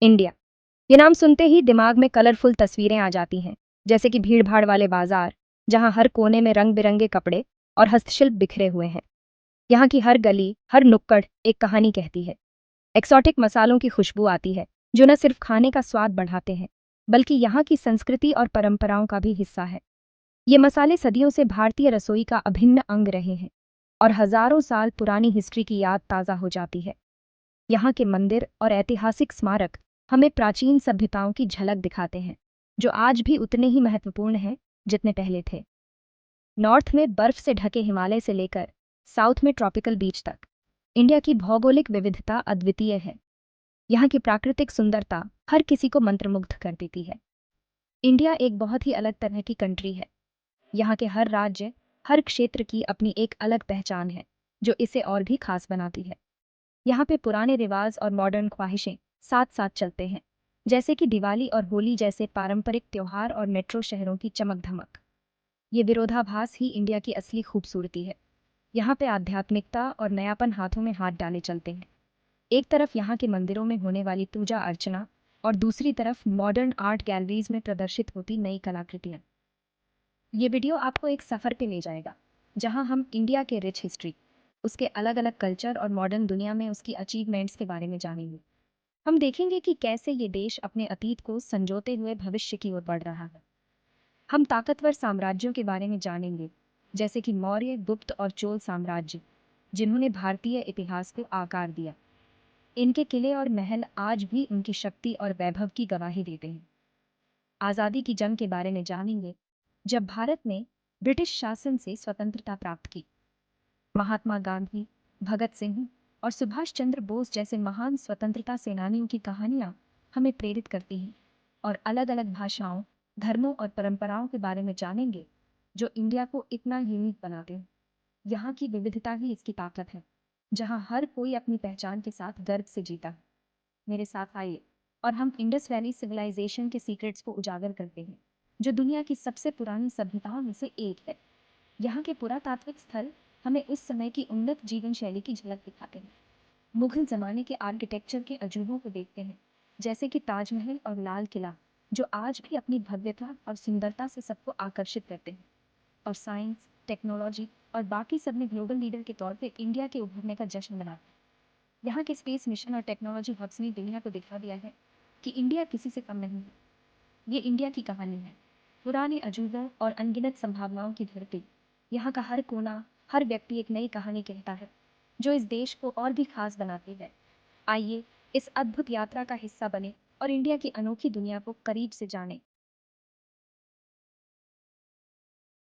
India. ये नाम सुनते ही दिमाग में कलरफुल तस्वीरें आ जाती हैं, जैसे कि भीड़-भाड़ वाले बाजार, जहाँ हर कोने में रंग-बिरंगे कपड़े और हस्तशिल्प बिखरे हुए हैं। यहाँ की हर गली, हर नुक्कड़ एक कहानी कहती है। एक्सोटिक मसालों की खुशबू आती है, जो न सिर्फ खाने का स्वाद बढ़ाते हैं, बल्कि यहाँ की संस्कृति और परंपराओं का भी हिस्सा है। ये मसाले सदियों से भारतीय रसोई का अभिन्न अंग रहे हैं और हजारों साल पुरानी हिस्ट्री की याद ताज़ा हो जाती है। यहाँ के मंदिर और ऐतिहासिक स्मारक हमें प्राचीन सभ्यताओं की झलक दिखाते हैं, जो आज भी उतने ही महत्वपूर्ण हैं जितने पहले थे। नॉर्थ में बर्फ से ढके हिमालय से लेकर साउथ में ट्रॉपिकल बीच तक, इंडिया की भौगोलिक विविधता अद्वितीय है। यहाँ की प्राकृतिक सुंदरता हर किसी को मंत्रमुग्ध कर देती है। इंडिया एक बहुत ही अलग तरह की कंट्री है। यहाँ के हर राज्य, हर क्षेत्र की अपनी एक अलग पहचान है, जो इसे और भी खास बनाती है। यहाँ पे पुराने रिवाज और मॉडर्न ख्वाहिशें साथ साथ चलते हैं, जैसे कि दिवाली और होली जैसे पारंपरिक त्योहार और मेट्रो शहरों की चमक धमक। ये विरोधाभास ही इंडिया की असली खूबसूरती है। यहाँ पे आध्यात्मिकता और नयापन हाथों में हाथ डाले चलते हैं। एक तरफ यहाँ के मंदिरों में होने वाली पूजा अर्चना और दूसरी तरफ मॉडर्न आर्ट गैलरीज में प्रदर्शित होती नई कलाकृतियाँ। ये वीडियो आपको एक सफ़र पे ले जाएगा, जहाँ हम इंडिया के रिच हिस्ट्री, उसके अलग अलग कल्चर और मॉडर्न दुनिया में उसकी अचीवमेंट्स के बारे में जानेंगे। हम देखेंगे कि कैसे ये देश अपने अतीत को संजोते हुए भविष्य की ओर बढ़ रहा है। हम ताकतवर साम्राज्यों के बारे में जानेंगे, जैसे कि मौर्य, गुप्त और चोल साम्राज्य, जिन्होंने भारतीय इतिहास को आकार दिया। इनके किले और महल आज भी उनकी शक्ति और वैभव की गवाही देते हैं। आज़ादी की जंग के बारे में जानेंगे, जब भारत ने ब्रिटिश शासन से स्वतंत्रता प्राप्त की। महात्मा गांधी, भगत सिंह और सुभाष चंद्र बोस जैसे महान स्वतंत्रता सेनानियों की कहानियां हमें प्रेरित करती हैं और अलग अलग भाषाओं, धर्मों और परंपराओं के बारे में जानेंगे, जो इंडिया को इतना यूनिक बनाते हैं। यहाँ की विविधता ही इसकी ताकत है, जहाँ हर कोई अपनी पहचान के साथ गर्व से जीता है। मेरे साथ आइए और हम इंडस वैली सिविलाइजेशन के सीक्रेट्स को उजागर करते हैं, जो दुनिया की सबसे पुरानी सभ्यताओं में से एक है। यहाँ के पुरातात्विक स्थल हमें उस समय की उन्नत जीवन शैली की झलक दिखाते हैं। मुगल जमाने के आर्किटेक्चर के अजूबों को देखते हैं, जैसे कि ताजमहल और लाल किला, जो आज भी अपनी भव्यता और सुंदरता से सबको आकर्षित करते हैं। और साइंस, टेक्नोलॉजी और बाकी सब में ग्लोबल लीडर के तौर पे इंडिया के उभरने का जश्न मनाते हैं। यहाँ के स्पेस मिशन और टेक्नोलॉजी हब्स ने दुनिया को दिखा दिया है कि इंडिया किसी से कम नहीं है। ये इंडिया की कहानी है, पुराने अजूबों और अनगिनत संभावनाओं की धरती। यहाँ का हर कोना, हर व्यक्ति एक नई कहानी कहता है, जो इस देश को और भी खास बनाती है। आइए इस अद्भुत यात्रा का हिस्सा बने और इंडिया की अनोखी दुनिया को करीब से जानें।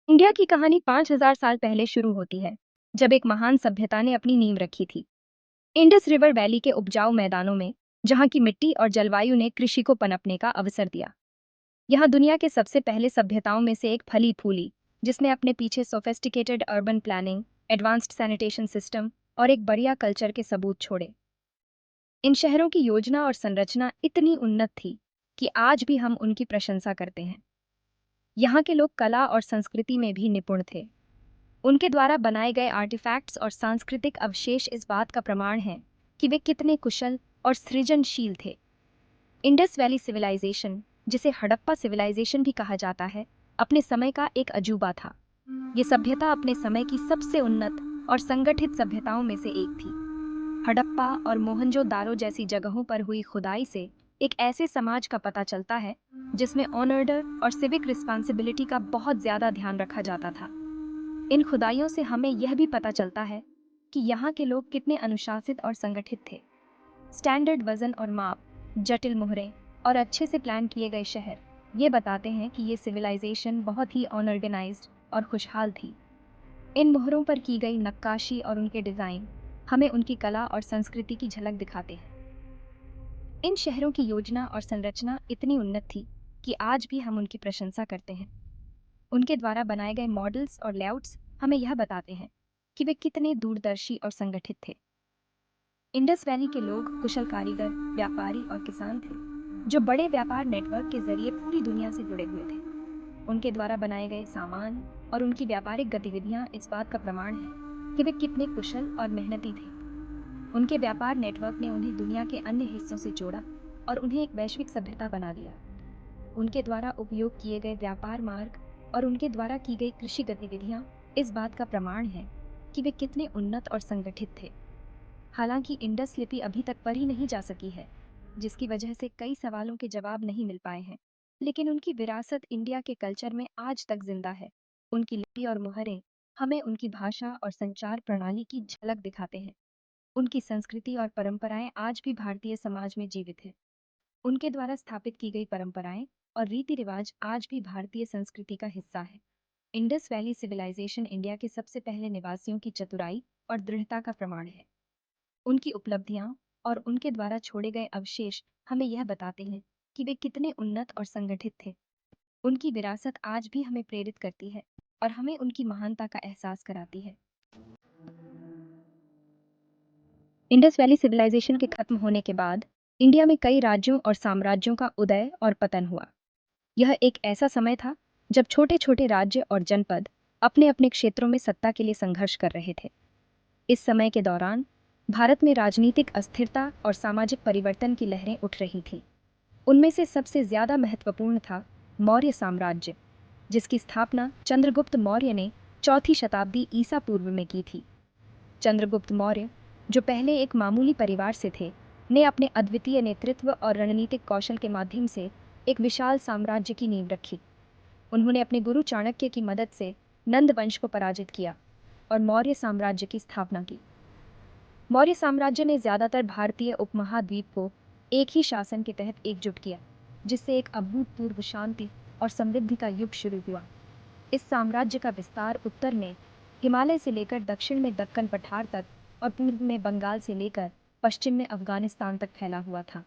इंडिया की कहानी 5000 साल पहले शुरू होती है, जब एक महान सभ्यता ने अपनी नींव रखी थी। इंडस रिवर वैली के उपजाऊ मैदानों में, जहाँ की मिट्टी और जलवायु ने कृषि को पनपने का अवसर दिया। यहाँ दुनिया के सबसे पहले सभ्यताओं में से एक फली फूली, जिसने अपने पीछे sophisticated urban planning, advanced sanitation system और एक बढ़िया कल्चर के सबूत छोड़े। इन शहरों की योजना और संरचना इतनी उन्नत थी कि आज भी हम उनकी प्रशंसा करते हैं। यहाँ के लोग कला और संस्कृति में भी निपुण थे। उनके द्वारा बनाए गए आर्टिफैक्ट्स और सांस्कृतिक अवशेष इस बात का प्रमाण हैं कि वे कितने कुशल और सृजनशील थे। इंडस वैली सिविलाइजेशन, जिसे हड़प्पा सिविलाइजेशन भी कहा जाता है, अपने समय का एक अजूबा था। ये सभ्यता अपने समय की सबसे उन्नत और संगठित सभ्यताओं में से एक थी। हड़प्पा और मोहनजोदारो जैसी जगहों पर हुई खुदाई से एक ऐसे समाज का पता चलता है जिसमें ऑनर्डर और सिविक रिस्पॉन्सिबिलिटी का बहुत ज़्यादा ध्यान रखा जाता था। इन खुदाइयों से हमें यह भी पता चलता है कि यहाँ के लोग कितने अनुशासित और संगठित थे। स्टैंडर्ड वजन और माप, जटिल मोहरें और अच्छे से प्लान किए गए शहर ये बताते हैं कि ये सिविलाइजेशन बहुत ही अनऑर्गेनाइज्ड और खुशहाल थी। इन मोहरों पर की गई नक्काशी और उनके डिज़ाइन हमें उनकी कला और संस्कृति की झलक दिखाते हैं। इन शहरों की योजना और संरचना इतनी उन्नत थी कि आज भी हम उनकी प्रशंसा करते हैं। उनके द्वारा बनाए गए मॉडल्स और लेआउट्स हमें यह बताते हैं कि वे कितने दूरदर्शी और संगठित थे। इंडस वैली के लोग कुशल कारीगर, व्यापारी और किसान थे, जो बड़े व्यापार नेटवर्क के जरिए पूरी दुनिया से जुड़े हुए थे। उनके द्वारा बनाए गए सामान और उनकी व्यापारिक गतिविधियां इस बात का प्रमाण है कि वे कितने कुशल और मेहनती थे। उनके व्यापार नेटवर्क ने उन्हें दुनिया के अन्य हिस्सों से जोड़ा और उन्हें एक वैश्विक सभ्यता बना दिया। उनके द्वारा उपयोग किए गए व्यापार मार्ग और उनके द्वारा की गई कृषि गतिविधियां इस बात का प्रमाण है कि वे कितने उन्नत और संगठित थे। हालांकि इंडस लिपि अभी तक पढ़ी नहीं जा सकी है, जिसकी वजह से कई सवालों के जवाब नहीं मिल पाए हैं, लेकिन उनकी विरासत इंडिया के कल्चर में आज तक जिंदा है। उनकी लिपि और मुहरें हमें उनकी भाषा और संचार प्रणाली की झलक दिखाते हैं। उनकी संस्कृति और परंपराएं आज भी भारतीय समाज में जीवित है। उनके द्वारा स्थापित की गई परंपराएं और रीति रिवाज आज भी भारतीय संस्कृति का हिस्सा है। इंडस वैली सिविलाइजेशन इंडिया के सबसे पहले निवासियों की चतुराई और दृढ़ता का प्रमाण है। उनकी उपलब्धियां और उनके द्वारा छोड़े गए अवशेष हमें यह बताते हैं कि वे कितने उन्नत और संगठित थे। उनकी विरासत आज भी हमें प्रेरित करती है और हमें उनकी महानता का एहसास कराती है। इंडस वैली सिविलाइजेशन के खत्म होने के बाद इंडिया में कई राज्यों और साम्राज्यों का उदय और पतन हुआ। यह एक ऐसा समय था जब छोटे छोटे राज्य और जनपद अपने अपने क्षेत्रों में सत्ता के लिए संघर्ष कर रहे थे। इस समय के दौरान भारत में राजनीतिक अस्थिरता और सामाजिक परिवर्तन की लहरें उठ रही थीं। उनमें से सबसे ज्यादा महत्वपूर्ण था मौर्य साम्राज्य, जिसकी स्थापना चंद्रगुप्त मौर्य ने 4वीं शताब्दी ईसा पूर्व में की थी। चंद्रगुप्त मौर्य, जो पहले एक मामूली परिवार से थे, ने अपने अद्वितीय नेतृत्व और रणनीतिक कौशल के माध्यम से एक विशाल साम्राज्य की नींव रखी। उन्होंने अपने गुरु चाणक्य की मदद से नंद वंश को पराजित किया और मौर्य साम्राज्य की स्थापना की। मौर्य साम्राज्य ने ज्यादातर भारतीय उपमहाद्वीप को एक ही शासन के तहत एकजुट किया, जिससे एक अभूतपूर्व शांति और समृद्धि का युग शुरू हुआ। इस साम्राज्य का विस्तार उत्तर में हिमालय से लेकर दक्षिण में दक्कन पठार तक और पूर्व में बंगाल से लेकर पश्चिम में अफगानिस्तान तक फैला हुआ था।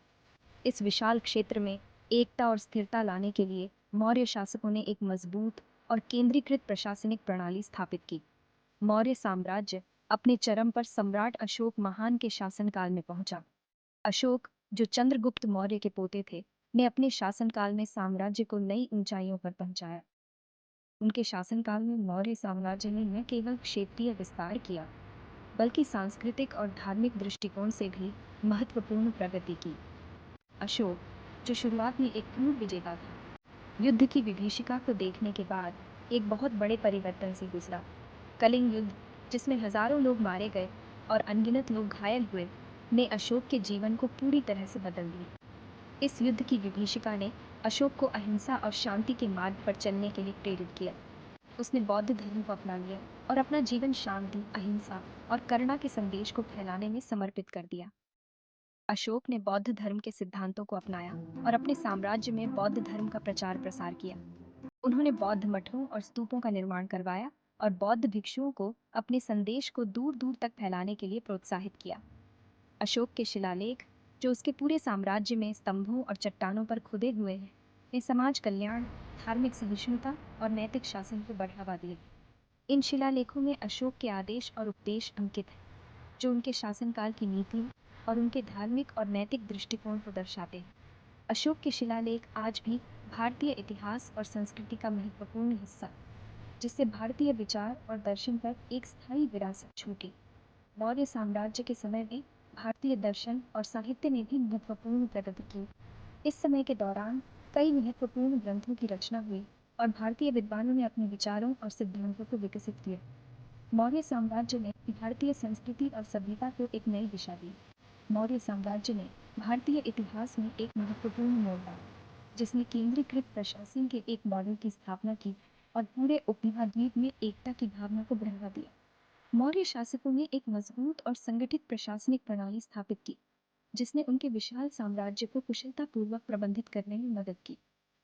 इस विशाल क्षेत्र में एकता और स्थिरता लाने के लिए मौर्य शासकों ने एक मजबूत और केंद्रीकृत प्रशासनिक प्रणाली स्थापित की। मौर्य साम्राज्य अपने चरम पर सम्राट अशोक महान के शासनकाल में पहुंचा। अशोक, जो चंद्रगुप्त मौर्य के पोते थे, ने अपने शासनकाल में साम्राज्य को नई ऊंचाइयों पर पहुंचाया। उनके शासनकाल में मौर्य साम्राज्य ने न केवल क्षेत्रीय विस्तार किया, बल्कि सांस्कृतिक और धार्मिक दृष्टिकोण से भी महत्वपूर्ण प्रगति की। अशोक, जो शुरुआत में एक पूर्ण विजेता था, युद्ध की विभीषिका को देखने के बाद एक बहुत बड़े परिवर्तन से गुजरा। कलिंग युद्ध, जिसमें हजारों लोग मारे गए और अनगिनत लोग घायल हुए, ने अशोक के जीवन को पूरी तरह से बदल दिया। इस युद्ध की विभीषिका ने अशोक को अहिंसा और शांति के मार्ग पर चलने के लिए प्रेरित किया। उसने बौद्ध धर्म को अपना लिया और अपना जीवन शांति, अहिंसा और करुणा के संदेश को फैलाने में समर्पित कर दिया। अशोक ने बौद्ध धर्म के सिद्धांतों को अपनाया और अपने साम्राज्य में बौद्ध धर्म का प्रचार प्रसार किया। उन्होंने बौद्ध मठों और स्तूपों का निर्माण करवाया और बौद्ध भिक्षुओं को अपने संदेश को दूर दूर तक फैलाने के लिए प्रोत्साहित किया। अशोक के शिलालेख, जो उसके पूरे साम्राज्य में स्तंभों और चट्टानों पर खुदे हुए हैं, ने समाज कल्याण, धार्मिक सहिष्णुता और नैतिक शासन को बढ़ावा दिया। इन शिलालेखों में अशोक के आदेश और उपदेश अंकित हैं, जो उनके शासनकाल की नीतियों और उनके धार्मिक और नैतिक दृष्टिकोण को दर्शाते हैं। अशोक के शिलालेख आज भी भारतीय इतिहास और संस्कृति का महत्वपूर्ण हिस्सा, जिससे भारतीय विचार और दर्शन पर एक स्थायी विरासत छूटी। मौर्य साम्राज्य के समय में भारतीय दर्शन और साहित्य ने भी महत्वपूर्ण प्रगति की। इस समय के दौरान कई महत्वपूर्ण ग्रंथों की रचना हुई और भारतीय विद्वानों ने अपने विचारों और सिद्धांतों को विकसित किया। मौर्य साम्राज्य ने भारतीय संस्कृति और सभ्यता को एक नई दिशा दी। मौर्य साम्राज्य ने भारतीय इतिहास में एक महत्वपूर्ण मोड़ डाला, जिसने केंद्रीकृत प्रशासन के एक मॉडल की स्थापना की और पूरे उपमहाद्वीप में एकता की भावना को बढ़ावा दिया। मौर्य शासकों ने एक मजबूत और संगठित प्रशासनिक प्रणाली स्थापित की, जिसने उनके विशाल साम्राज्य को कुशलतापूर्वक प्रबंधित करने में मदद की।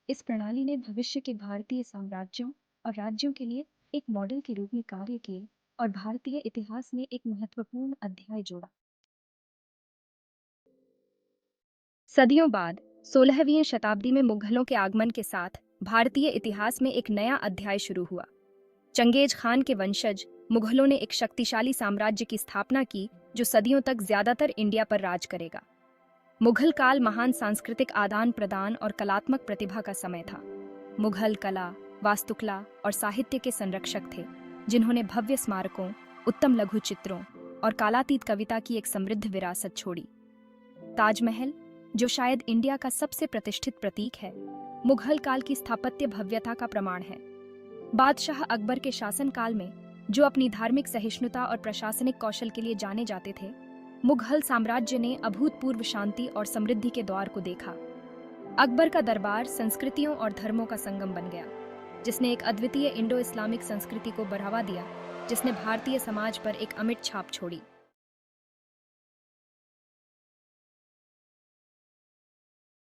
इस प्रणाली ने भविष्य के भारतीय साम्राज्यों और राज्यों के लिए एक मॉडल के रूप में कार्य किए और भारतीय इतिहास में एक महत्वपूर्ण अध्याय जोड़ा। सदियों बाद 16वीं शताब्दी में मुगलों के आगमन के साथ भारतीय इतिहास में एक नया अध्याय शुरू हुआ। चंगेज खान के वंशज मुगलों ने एक शक्तिशाली साम्राज्य की स्थापना की, जो सदियों तक ज्यादातर इंडिया पर राज करेगा। मुगल काल महान सांस्कृतिक आदान प्रदान और कलात्मक प्रतिभा का समय था। मुगल कला, वास्तुकला और साहित्य के संरक्षक थे, जिन्होंने भव्य स्मारकों, उत्तम लघु चित्रों और कालातीत कविता की एक समृद्ध विरासत छोड़ी। ताजमहल, जो शायद इंडिया का सबसे प्रतिष्ठित प्रतीक है, मुगल काल की स्थापत्य भव्यता का प्रमाण है। बादशाह अकबर के शासनकाल में, जो अपनी धार्मिक सहिष्णुता और प्रशासनिक कौशल के लिए जाने जाते थे, मुगल साम्राज्य ने अभूतपूर्व शांति और समृद्धि के द्वार को देखा। अकबर का दरबार संस्कृतियों और धर्मों का संगम बन गया, जिसने एक अद्वितीय इंडो इस्लामिक संस्कृति को बढ़ावा दिया, जिसने भारतीय समाज पर एक अमिट छाप छोड़ी।